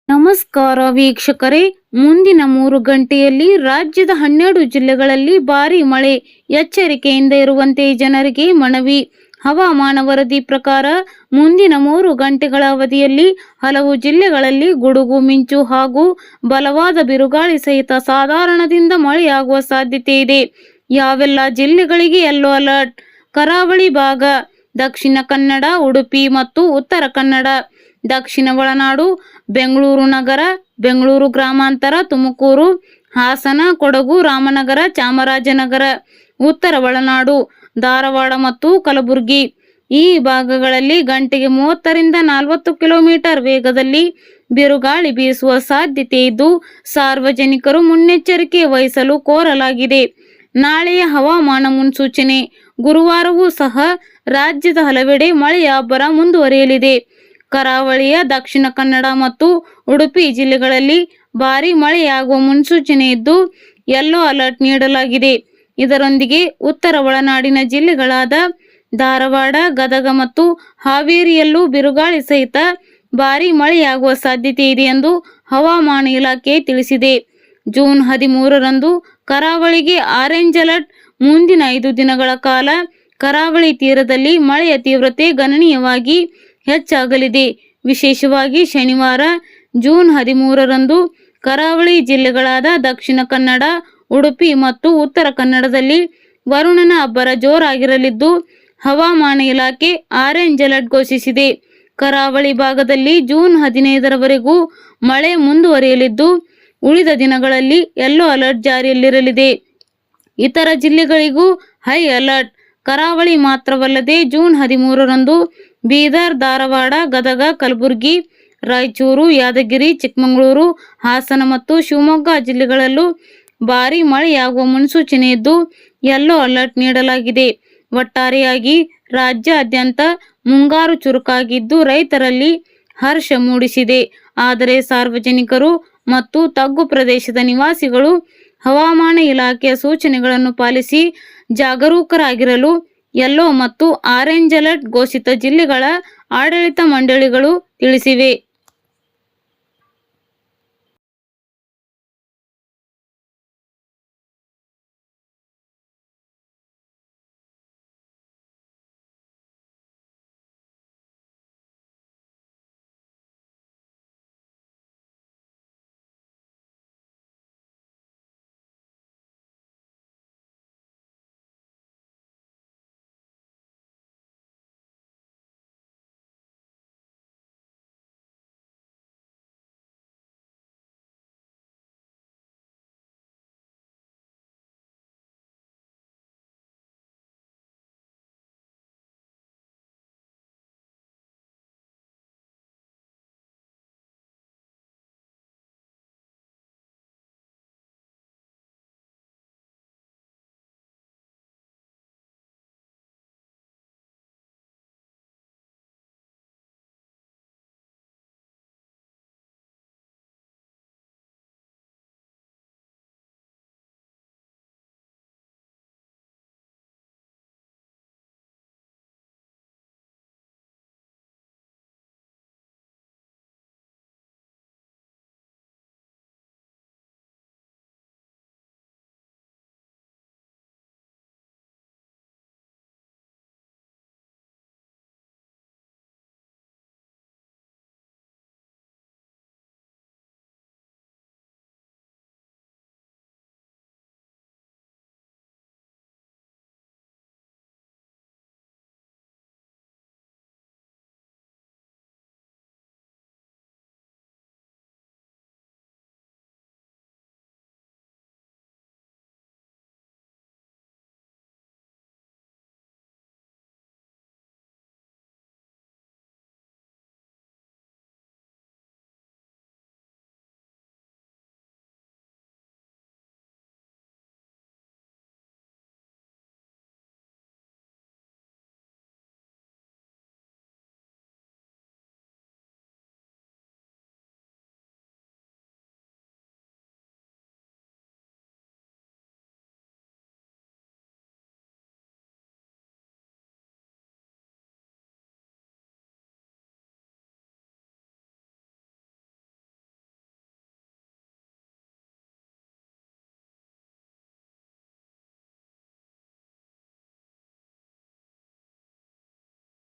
ನಮಸ್ಕಾರ ವೀಕ್ಷಕರೇ, ಮುಂದಿನ 3 ಗಂಟೆಯಲ್ಲಿ ರಾಜ್ಯದ 12 ಜಿಲ್ಲೆಗಳಲ್ಲಿ ಭಾರೀ ಮಳೆ, ಎಚ್ಚರಿಕೆಯಿಂದ ಇರುವಂತೆ ಜನರಿಗೆ ಮನವಿ. ಹವಾಮಾನ ವರದಿ ಪ್ರಕಾರ ಮುಂದಿನ 3 ಗಂಟೆಗಳ ಅವಧಿಯಲ್ಲಿ ಹಲವು ಜಿಲ್ಲೆಗಳಲ್ಲಿ ಗುಡುಗು ಮಿಂಚು ಹಾಗೂ ಬಲವಾದ ಬಿರುಗಾಳಿ ಸಹಿತ ಸಾಧಾರಣದಿಂದ ಮಳೆಯಾಗುವ ಸಾಧ್ಯತೆ ಇದೆ. ಯಾವೆಲ್ಲ ಜಿಲ್ಲೆಗಳಿಗೆ ಯೆಲ್ಲೋ ಅಲರ್ಟ್? ಕರಾವಳಿ ಭಾಗ, ದಕ್ಷಿಣ ಕನ್ನಡ, ಉಡುಪಿ ಮತ್ತು ಉತ್ತರ ಕನ್ನಡ, ದಕ್ಷಿಣ ಒಳನಾಡು, ಬೆಂಗಳೂರು ನಗರ, ಬೆಂಗಳೂರು ಗ್ರಾಮಾಂತರ, ತುಮಕೂರು, ಹಾಸನ, ಕೊಡಗು, ರಾಮನಗರ, ಚಾಮರಾಜನಗರ, ಉತ್ತರ ಒಳನಾಡು, ಧಾರವಾಡ ಮತ್ತು ಕಲಬುರಗಿ. ಈ ಭಾಗಗಳಲ್ಲಿ ಗಂಟೆಗೆ 30 ರಿಂದ 40 ಕಿಲೋಮೀಟರ್ ವೇಗದಲ್ಲಿ ಬಿರುಗಾಳಿ ಬೀಸುವ ಸಾಧ್ಯತೆ ಇದ್ದು, ಸಾರ್ವಜನಿಕರು ಮುನ್ನೆಚ್ಚರಿಕೆ ವಹಿಸಲು ಕೋರಲಾಗಿದೆ. ನಾಳೆಯ ಹವಾಮಾನ ಮುನ್ಸೂಚನೆ. ಗುರುವಾರವೂ ಸಹ ರಾಜ್ಯದ ಹಲವೆಡೆ ಮಳೆಯ ಅಬ್ಬರ ಮುಂದುವರಿಯಲಿದೆ. ಕರಾವಳಿಯ ದಕ್ಷಿಣ ಕನ್ನಡ ಮತ್ತು ಉಡುಪಿ ಜಿಲ್ಲೆಗಳಲ್ಲಿ ಭಾರೀ ಮಳೆಯಾಗುವ ಮುನ್ಸೂಚನೆ ಇದ್ದು, ಯೆಲ್ಲೋ ಅಲರ್ಟ್ ನೀಡಲಾಗಿದೆ. ಇದರೊಂದಿಗೆ ಉತ್ತರ ಒಳನಾಡಿನ ಜಿಲ್ಲೆಗಳಾದ ಧಾರವಾಡ, ಗದಗ ಮತ್ತು ಹಾವೇರಿಯಲ್ಲೂ ಬಿರುಗಾಳಿ ಸಹಿತ ಭಾರೀ ಮಳೆಯಾಗುವ ಸಾಧ್ಯತೆ ಇದೆ ಎಂದು ಹವಾಮಾನ ಇಲಾಖೆ ತಿಳಿಸಿದೆ. ಜೂನ್ 13ರಂದು ಕರಾವಳಿಗೆ ಆರೆಂಜ್ ಅಲರ್ಟ್. ಮುಂದಿನ 5 ದಿನಗಳ ಕಾಲ ಕರಾವಳಿ ತೀರದಲ್ಲಿ ಮಳೆಯ ತೀವ್ರತೆ ಗಣನೀಯವಾಗಿ ಹೆಚ್ಚಾಗಲಿದೆ. ವಿಶೇಷವಾಗಿ ಶನಿವಾರ ಜೂನ್ 13ರಂದು ಕರಾವಳಿ ಜಿಲ್ಲೆಗಳಾದ ದಕ್ಷಿಣ ಕನ್ನಡ, ಉಡುಪಿ ಮತ್ತು ಉತ್ತರ ಕನ್ನಡದಲ್ಲಿ ವರುಣನ ಅಬ್ಬರ ಜೋರಾಗಿರಲಿದ್ದು, ಹವಾಮಾನ ಇಲಾಖೆ ಆರೆಂಜ್ ಅಲರ್ಟ್ ಘೋಷಿಸಿದೆ. ಕರಾವಳಿ ಭಾಗದಲ್ಲಿ ಜೂನ್ 15ರವರೆಗೂ ಮಳೆ ಮುಂದುವರಿಯಲಿದ್ದು, ಉಳಿದ ದಿನಗಳಲ್ಲಿ ಯೆಲ್ಲೋ ಅಲರ್ಟ್ ಜಾರಿಯಲ್ಲಿರಲಿದೆ. ಇತರ ಜಿಲ್ಲೆಗಳಿಗೂ ಹೈ ಅಲರ್ಟ್. ಕರಾವಳಿ ಮಾತ್ರವಲ್ಲದೆ ಜೂನ್ 13ರಂದು ಬೀದರ್, ಧಾರವಾಡ, ಗದಗ, ಕಲಬುರಗಿ, ರಾಯಚೂರು, ಯಾದಗಿರಿ, ಚಿಕ್ಕಮಗಳೂರು, ಹಾಸನ ಮತ್ತು ಶಿವಮೊಗ್ಗ ಜಿಲ್ಲೆಗಳಲ್ಲೂ ಭಾರೀ ಮಳೆಯಾಗುವ ಮುನ್ಸೂಚನೆ ಇದ್ದು, ಯೆಲ್ಲೋ ಅಲರ್ಟ್ ನೀಡಲಾಗಿದೆ. ಒಟ್ಟಾರೆಯಾಗಿ ರಾಜ್ಯಾದ್ಯಂತ ಮುಂಗಾರು ಚುರುಕಾಗಿದ್ದು ರೈತರಲ್ಲಿ ಹರ್ಷ ಮೂಡಿಸಿದೆ. ಆದರೆ ಸಾರ್ವಜನಿಕರು ಮತ್ತು ತಗ್ಗು ಪ್ರದೇಶದ ನಿವಾಸಿಗಳು ಹವಾಮಾನ ಇಲಾಖೆಯ ಸೂಚನೆಗಳನ್ನು ಪಾಲಿಸಿ ಜಾಗರೂಕರಾಗಿರಲು ಯೆಲ್ಲೋ ಮತ್ತು ಆರೆಂಜ್ ಅಲರ್ಟ್ ಘೋಷಿತ ಜಿಲ್ಲೆಗಳ ಆಡಳಿತ ಮಂಡಳಿಗಳು ತಿಳಿಸಿವೆ.